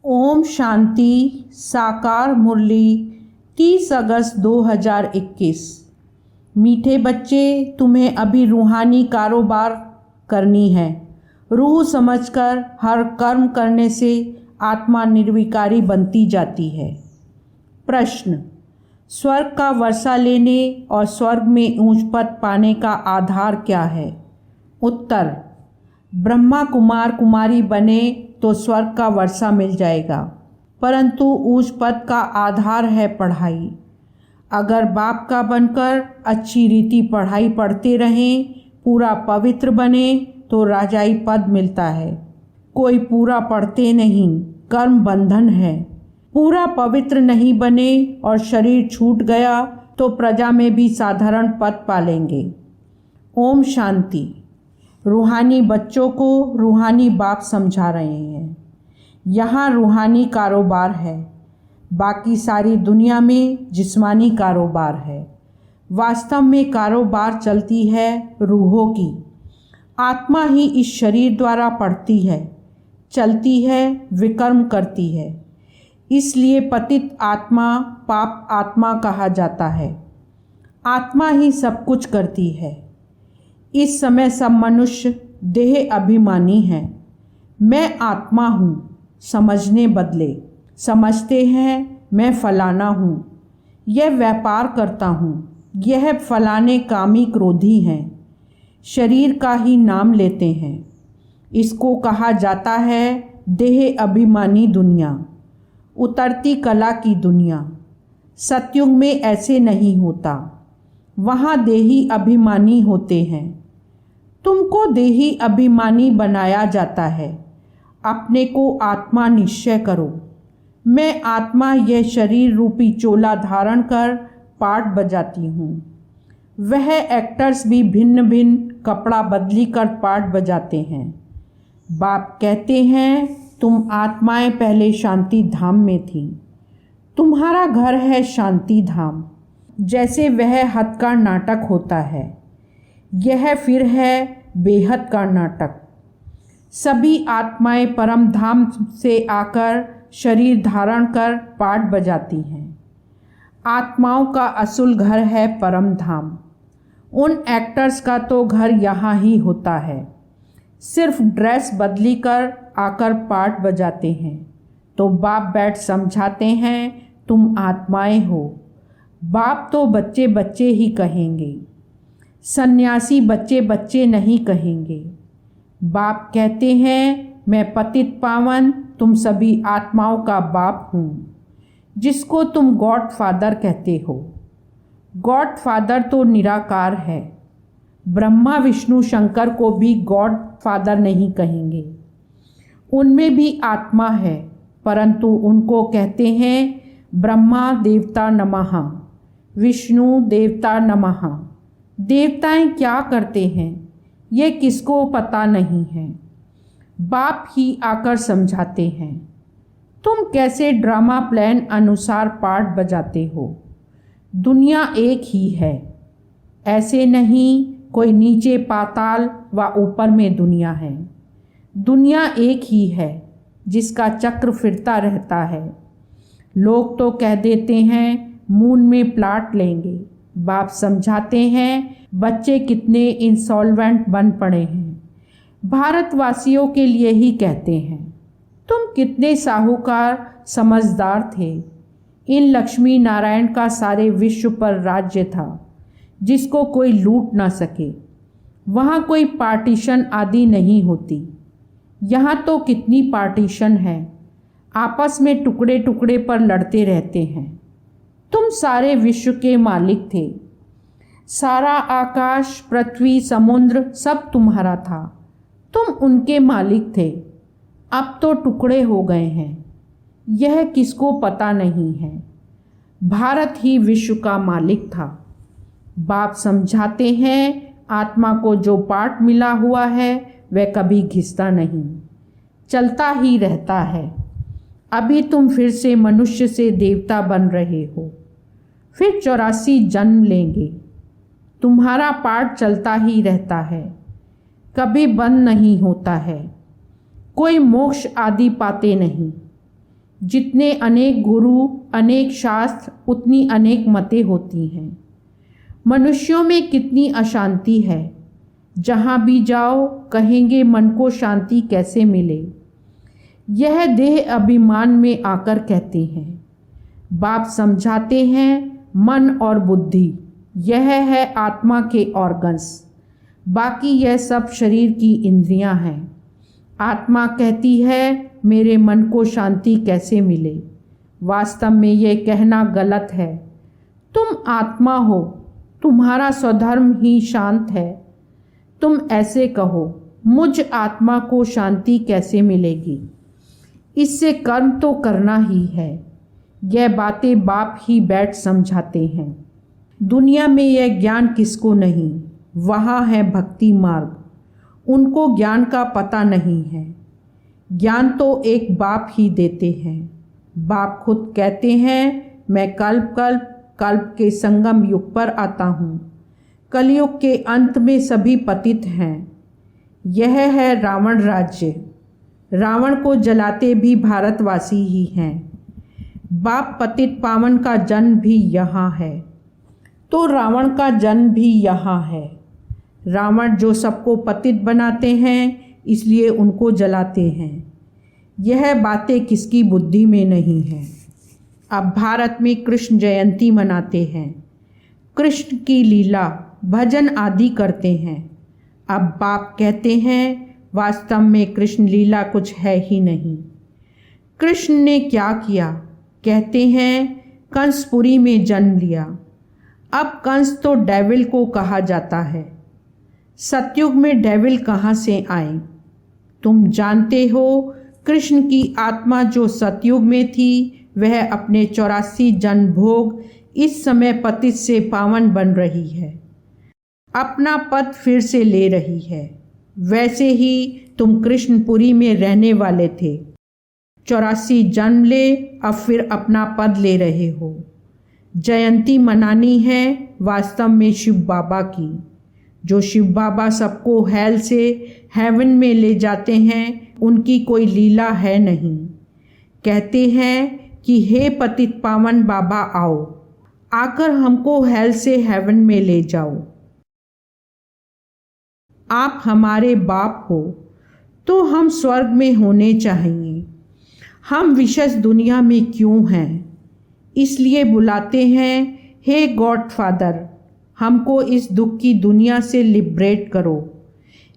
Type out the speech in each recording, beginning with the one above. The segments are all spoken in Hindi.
ओम शांति। साकार मुरली 30 अगस्त 2021। मीठे बच्चे, तुम्हें अभी रूहानी कारोबार करनी है। रूह समझकर हर कर्म करने से आत्मा निर्विकारी बनती जाती है। प्रश्न: स्वर्ग का वर्षा लेने और स्वर्ग में ऊंच पद पाने का आधार क्या है? उत्तर: ब्रह्मा कुमार कुमारी बने तो स्वर्ग का वर्षा मिल जाएगा, परंतु ऊंच पद का आधार है पढ़ाई। अगर बाप का बनकर अच्छी रीति पढ़ाई पढ़ते रहें, पूरा पवित्र बने तो राजाई पद मिलता है। कोई पूरा पढ़ते नहीं, कर्म बंधन है। पूरा पवित्र नहीं बने और शरीर छूट गया तो प्रजा में भी साधारण पद पालेंगे। ओम शांति। रूहानी बच्चों को रूहानी बाप समझा रहे हैं। यहाँ रूहानी कारोबार है, बाकी सारी दुनिया में जिस्मानी कारोबार है। वास्तव में कारोबार चलती है रूहों की। आत्मा ही इस शरीर द्वारा पढ़ती है, चलती है, विकर्म करती है। इसलिए पतित आत्मा पाप आत्मा कहा जाता है। आत्मा ही सब कुछ करती है। इस समय सब मनुष्य देह अभिमानी हैं। मैं आत्मा हूँ समझने बदले समझते हैं मैं फलाना हूँ, यह व्यापार करता हूँ, यह फलाने कामी क्रोधी हैं। शरीर का ही नाम लेते हैं। इसको कहा जाता है देह अभिमानी दुनिया, उतरती कला की दुनिया। सतयुग में ऐसे नहीं होता, वहाँ देही अभिमानी होते हैं। तुमको देही अभिमानी बनाया जाता है। अपने को आत्मा निश्चय करो। मैं आत्मा यह शरीर रूपी चोला धारण कर पाठ बजाती हूँ। वह एक्टर्स भी भिन्न भिन्न कपड़ा बदली कर पाठ बजाते हैं। बाप कहते हैं तुम आत्माएं पहले शांति धाम में थीं। तुम्हारा घर है शांति धाम। जैसे वह हद का नाटक होता है, यह फिर है बेहद का नाटक। सभी आत्माएं परम धाम से आकर शरीर धारण कर पाठ बजाती हैं। आत्माओं का असुल घर है परम धाम। उन एक्टर्स का तो घर यहाँ ही होता है। सिर्फ ड्रेस बदली कर आकर पाठ बजाते हैं। तो बाप बैठ समझाते हैं तुम आत्माएं हो। बाप तो बच्चे बच्चे ही कहेंगे, सन्यासी बच्चे बच्चे नहीं कहेंगे। बाप कहते हैं मैं पतित पावन तुम सभी आत्माओं का बाप हूँ, जिसको तुम गॉड फादर कहते हो। गॉड फादर तो निराकार है। ब्रह्मा विष्णु शंकर को भी गॉड फादर नहीं कहेंगे। उनमें भी आत्मा है, परंतु उनको कहते हैं ब्रह्मा देवता नमः, विष्णु देवता नमः। देवताएं क्या करते हैं ये किसको पता नहीं है। बाप ही आकर समझाते हैं। तुम कैसे ड्रामा प्लान अनुसार पाठ बजाते हो। दुनिया एक ही है, ऐसे नहीं कोई नीचे पाताल व ऊपर में दुनिया है। दुनिया एक ही है जिसका चक्र फिरता रहता है। लोग तो कह देते हैं मून में प्लाट लेंगे। बाप समझाते हैं बच्चे कितने इंसॉल्वेंट बन पड़े हैं। भारतवासियों के लिए ही कहते हैं। तुम कितने साहूकार समझदार थे। इन लक्ष्मी नारायण का सारे विश्व पर राज्य था, जिसको कोई लूट ना सके। वहाँ कोई पार्टीशन आदि नहीं होती। यहाँ तो कितनी पार्टीशन है, आपस में टुकड़े टुकड़े पर लड़ते रहते हैं। तुम सारे विश्व के मालिक थे। सारा आकाश पृथ्वी समुद्र सब तुम्हारा था। तुम उनके मालिक थे। अब तो टुकड़े हो गए हैं, यह किसको पता नहीं है। भारत ही विश्व का मालिक था। बाप समझाते हैं आत्मा को जो पाठ मिला हुआ है वह कभी घिसता नहीं, चलता ही रहता है। अभी तुम फिर से मनुष्य से देवता बन रहे हो, फिर 84 जन्म लेंगे। तुम्हारा पाठ चलता ही रहता है, कभी बंद नहीं होता है। कोई मोक्ष आदि पाते नहीं। जितने अनेक गुरु, अनेक शास्त्र, उतनी अनेक मतें होती हैं। मनुष्यों में कितनी अशांति है। जहाँ भी जाओ कहेंगे मन को शांति कैसे मिले। यह देह अभिमान में आकर कहते हैं। बाप समझाते हैं मन और बुद्धि यह है आत्मा के ऑर्गन्स, बाकी यह सब शरीर की इंद्रियां हैं। आत्मा कहती है मेरे मन को शांति कैसे मिले। वास्तव में यह कहना गलत है। तुम आत्मा हो, तुम्हारा स्वधर्म ही शांत है। तुम ऐसे कहो मुझ आत्मा को शांति कैसे मिलेगी। इससे कर्म तो करना ही है। यह बातें बाप ही बैठ समझाते हैं। दुनिया में यह ज्ञान किसको नहीं, वहाँ है भक्ति मार्ग। उनको ज्ञान का पता नहीं है। ज्ञान तो एक बाप ही देते हैं। बाप खुद कहते हैं मैं कल्प कल्प कल्प के संगम युग पर आता हूँ। कलयुग के अंत में सभी पतित हैं। यह है रावण राज्य। रावण को जलाते भी भारतवासी ही हैं। बाप पतित पावन का जन्म भी यहाँ है, तो रावण का जन्म भी यहाँ है। रावण जो सबको पतित बनाते हैं इसलिए उनको जलाते हैं। यह बातें किसकी बुद्धि में नहीं है। अब भारत में कृष्ण जयंती मनाते हैं, कृष्ण की लीला भजन आदि करते हैं। अब बाप कहते हैं वास्तव में कृष्ण लीला कुछ है ही नहीं। कृष्ण ने क्या किया? कहते हैं कंसपुरी में जन्म लिया। अब कंस तो डेविल को कहा जाता है। सतयुग में डेविल कहाँ से आए? तुम जानते हो कृष्ण की आत्मा जो सतयुग में थी वह अपने 84 जन्म भोग इस समय पतित से पावन बन रही है, अपना पद फिर से ले रही है। वैसे ही तुम कृष्णपुरी में रहने वाले थे, 84 जन्म ले, अब फिर अपना पद ले रहे हो। जयंती मनानी है वास्तव में शिव बाबा की। जो शिव बाबा सबको हेल से हेवन में ले जाते हैं उनकी कोई लीला है नहीं। कहते हैं कि हे पतित पावन बाबा आओ, आकर हमको हेल से हेवन में ले जाओ। आप हमारे बाप हो तो हम स्वर्ग में होने चाहिए। हम विशेष दुनिया में क्यों हैं? इसलिए बुलाते हैं हे गॉड फादर, हमको इस दुख की दुनिया से लिबरेट करो।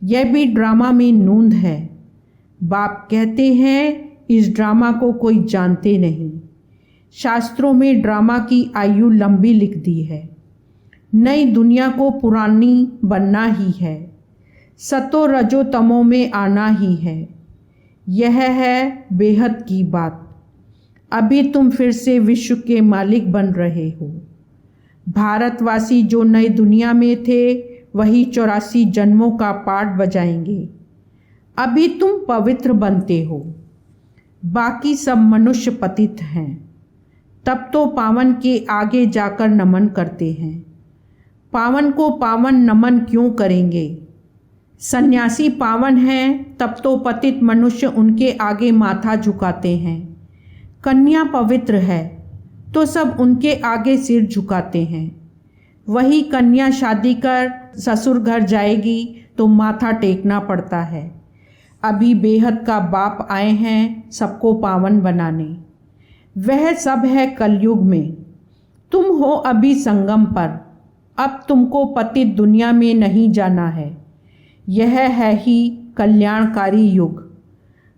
यह भी ड्रामा में नूंद है। बाप कहते हैं इस ड्रामा को कोई जानते नहीं। शास्त्रों में ड्रामा की आयु लंबी लिख दी है। नई दुनिया को पुरानी बनना ही है, सतो रजो तमो में आना ही है। यह है बेहद की बात। अभी तुम फिर से विश्व के मालिक बन रहे हो। भारतवासी जो नई दुनिया में थे वही 84 जन्मों का पाठ बजाएंगे। अभी तुम पवित्र बनते हो, बाकी सब मनुष्य पतित हैं। तब तो पावन के आगे जाकर नमन करते हैं। पावन को पावन नमन क्यों करेंगे? सन्यासी पावन हैं तब तो पतित मनुष्य उनके आगे माथा झुकाते हैं। कन्या पवित्र है तो सब उनके आगे सिर झुकाते हैं। वही कन्या शादी कर ससुर घर जाएगी तो माथा टेकना पड़ता है। अभी बेहद का बाप आए हैं सबको पावन बनाने। वह सब है कलयुग में। तुम हो अभी संगम पर। अब तुमको पतित दुनिया में नहीं जाना है। यह है ही कल्याणकारी युग।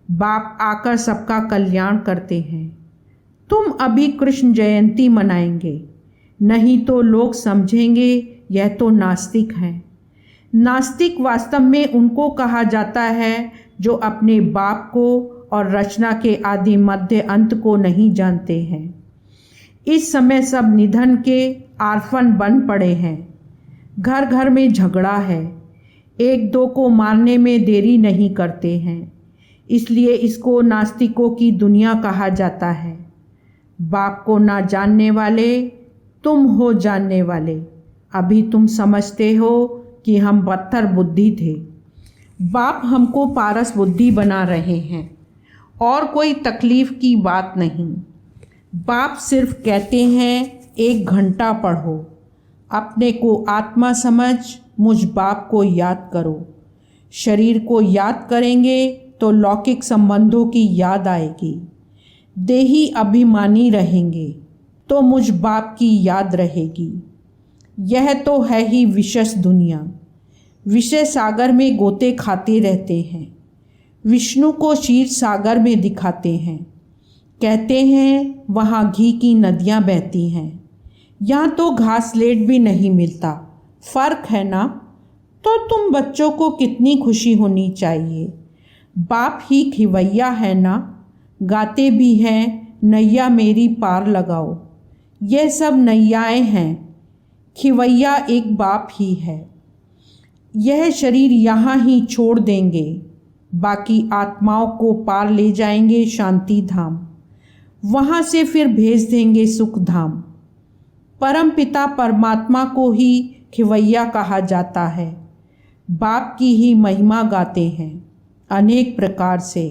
बाप आकर सबका कल्याण करते हैं। तुम अभी कृष्ण जयंती मनाएंगे, नहीं तो लोग समझेंगे यह तो नास्तिक हैं। नास्तिक वास्तव में उनको कहा जाता है जो अपने बाप को और रचना के आदि मध्य अंत को नहीं जानते हैं। इस समय सब निधन के आर्फन बन पड़े हैं। घर घर में झगड़ा है। एक दो को मारने में देरी नहीं करते हैं, इसलिए इसको नास्तिकों की दुनिया कहा जाता है। बाप को ना जानने वाले तुम हो जानने वाले। अभी तुम समझते हो कि हम पत्थर बुद्धि थे। बाप हमको पारस बुद्धि बना रहे हैं और कोई तकलीफ़ की बात नहीं। बाप सिर्फ कहते हैं 1 घंटा पढ़ो, अपने को आत्मा समझ मुझ बाप को याद करो। शरीर को याद करेंगे तो लौकिक संबंधों की याद आएगी। देही अभिमानी रहेंगे तो मुझ बाप की याद रहेगी। यह तो है ही विशेष दुनिया। विषय सागर में गोते खाते रहते हैं, विष्णु को क्षीर सागर में दिखाते हैं। कहते हैं वहाँ घी की नदियाँ बहती हैं, यहाँ तो घासलेट भी नहीं मिलता। फ़र्क है ना? तो तुम बच्चों को कितनी खुशी होनी चाहिए। बाप ही खिवैया है ना, गाते भी हैं नैया मेरी पार लगाओ। यह सब नैयाएँ हैं, खिवैया एक बाप ही है। यह शरीर यहाँ ही छोड़ देंगे, बाकी आत्माओं को पार ले जाएंगे शांति धाम, वहाँ से फिर भेज देंगे सुख धाम। परम पिता परमात्मा को ही खिवैया कहा जाता है। बाप की ही महिमा गाते हैं अनेक प्रकार से।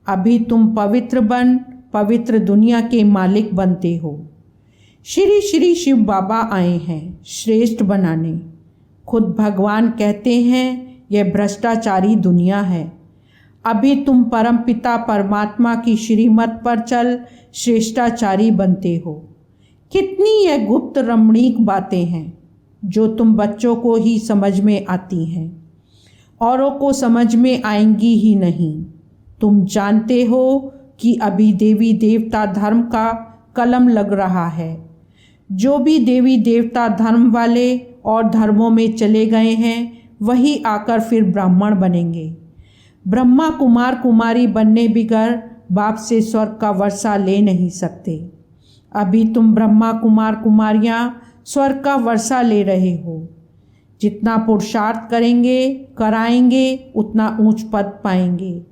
अभी तुम पवित्र बन पवित्र दुनिया के मालिक बनते हो। श्री श्री शिव बाबा आए हैं श्रेष्ठ बनाने। खुद भगवान कहते हैं यह भ्रष्टाचारी दुनिया है। अभी तुम परम पिता परमात्मा की श्रीमत पर चल श्रेष्ठाचारी बनते हो। कितनी यह गुप्त रमणीक बातें हैं जो तुम बच्चों को ही समझ में आती हैं, औरों को समझ में आएंगी ही नहीं। तुम जानते हो कि अभी देवी देवता धर्म का कलम लग रहा है। जो भी देवी देवता धर्म वाले और धर्मों में चले गए हैं वही आकर फिर ब्राह्मण बनेंगे। ब्रह्मा कुमार कुमारी बनने बिगर बाप से स्वर्ग का वर्षा ले नहीं सकते। अभी तुम ब्रह्मा कुमार कुमारियाँ स्वर्ग का वर्षा ले रहे हो। जितना पुरुषार्थ करेंगे कराएंगे उतना ऊंच पद पाएंगे।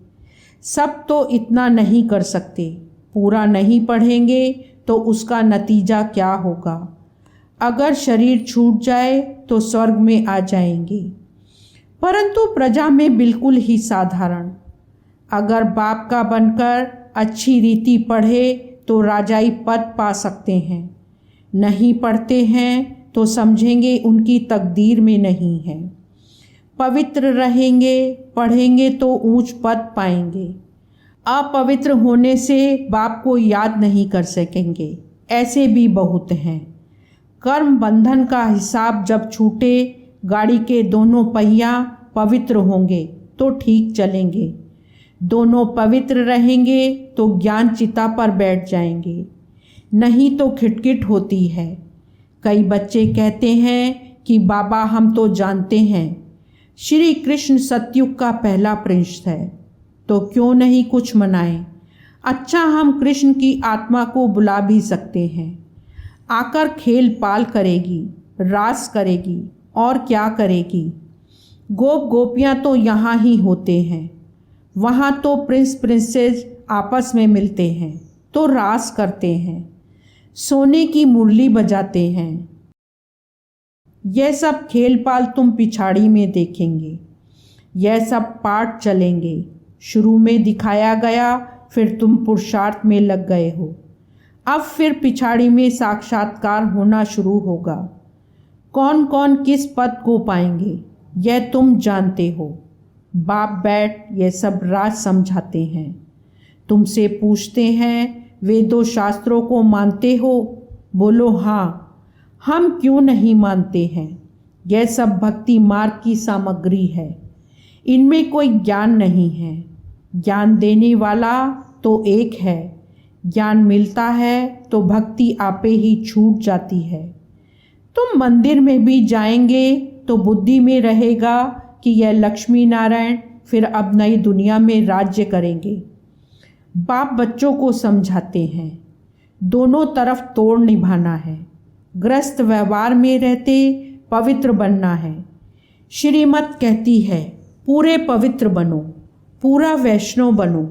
सब तो इतना नहीं कर सकते। पूरा नहीं पढ़ेंगे तो उसका नतीजा क्या होगा? अगर शरीर छूट जाए तो स्वर्ग में आ जाएंगे, परंतु प्रजा में बिल्कुल ही साधारण। अगर बाप का बनकर अच्छी रीति पढ़े तो राजाई पद पा सकते हैं। नहीं पढ़ते हैं तो समझेंगे उनकी तकदीर में नहीं है। पवित्र रहेंगे पढ़ेंगे तो ऊंच पद पाएंगे। अपवित्र होने से बाप को याद नहीं कर सकेंगे। ऐसे भी बहुत हैं। कर्म बंधन का हिसाब जब छूटे गाड़ी के दोनों पहिया पवित्र होंगे तो ठीक चलेंगे। दोनों पवित्र रहेंगे तो ज्ञान चिता पर बैठ जाएंगे, नहीं तो खिटखिट होती है। कई बच्चे कहते हैं कि बाबा हम तो जानते हैं श्री कृष्ण सतयुग का पहला प्रिंस है, तो क्यों नहीं कुछ मनाएं। अच्छा हम कृष्ण की आत्मा को बुला भी सकते हैं। आकर खेल पाल करेगी, रास करेगी और क्या करेगी। गोप गोपियाँ तो यहाँ ही होते हैं, वहाँ तो प्रिंस प्रिंसेस आपस में मिलते हैं तो रास करते हैं, सोने की मुरली बजाते हैं। यह सब खेल पाल तुम पिछाड़ी में देखेंगे। यह सब पाठ चलेंगे। शुरू में दिखाया गया, फिर तुम पुरुषार्थ में लग गए हो। अब फिर पिछाड़ी में साक्षात्कार होना शुरू होगा। कौन कौन किस पद को पाएंगे यह तुम जानते हो। बाप बैठ यह सब राज समझाते हैं। तुमसे पूछते हैं वेदों शास्त्रों को मानते हो? बोलो हाँ। हम क्यों नहीं मानते हैं? यह सब भक्ति मार्ग की सामग्री है, इनमें कोई ज्ञान नहीं है। ज्ञान देने वाला तो एक है। ज्ञान मिलता है तो भक्ति आपे ही छूट जाती है। तुम मंदिर में भी जाएंगे तो बुद्धि में रहेगा कि यह लक्ष्मी नारायण फिर अब नई दुनिया में राज्य करेंगे। बाप बच्चों को समझाते हैं दोनों तरफ तोड़ निभाना है। ग्रस्त व्यवहार में रहते पवित्र बनना है। श्रीमत कहती है पूरे पवित्र बनो, पूरा वैष्णव बनो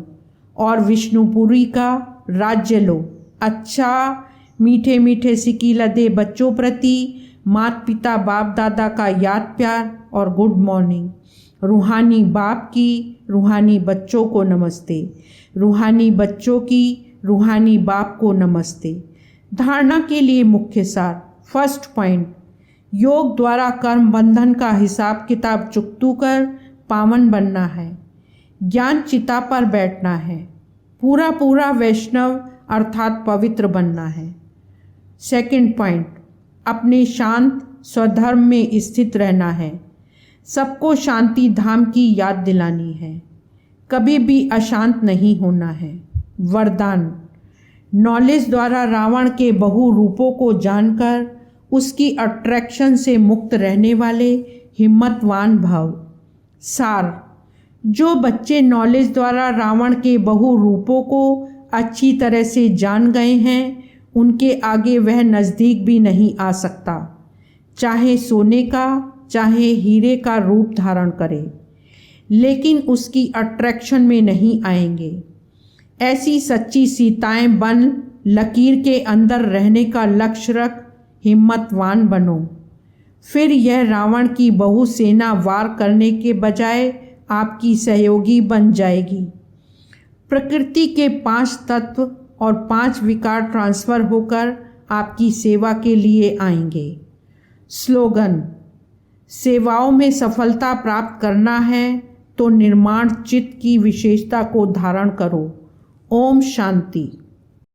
और विष्णुपुरी का राज्य लो। अच्छा मीठे मीठे सिकीला दे बच्चों प्रति माता पिता बाप दादा का याद प्यार और गुड मॉर्निंग। रूहानी बाप की रूहानी बच्चों को नमस्ते। रूहानी बच्चों की रूहानी बाप को नमस्ते। धारणा के लिए मुख्य सार। फर्स्ट पॉइंट, योग द्वारा कर्म बंधन का हिसाब किताब चुकतू कर पावन बनना है। ज्ञान चिता पर बैठना है। पूरा पूरा वैष्णव अर्थात पवित्र बनना है। सेकंड पॉइंट, अपने शांत स्वधर्म में स्थित रहना है। सबको शांति धाम की याद दिलानी है। कभी भी अशांत नहीं होना है। वरदान, नॉलेज द्वारा रावण के बहु रूपों को जानकर उसकी अट्रैक्शन से मुक्त रहने वाले हिम्मतवान भव। सार, जो बच्चे नॉलेज द्वारा रावण के बहु रूपों को अच्छी तरह से जान गए हैं, उनके आगे वह नज़दीक भी नहीं आ सकता, चाहे सोने का चाहे हीरे का रूप धारण करे, लेकिन उसकी अट्रैक्शन में नहीं आएंगे। ऐसी सच्ची सीताएं बन लकीर के अंदर रहने का लक्ष्य रख हिम्मतवान बनो। फिर यह रावण की बहु सेना वार करने के बजाय आपकी सहयोगी बन जाएगी। प्रकृति के 5 तत्व और 5 विकार ट्रांसफ़र होकर आपकी सेवा के लिए आएंगे। स्लोगन, सेवाओं में सफलता प्राप्त करना है तो निर्माण चित्त की विशेषता को धारण करो। ओम शांति।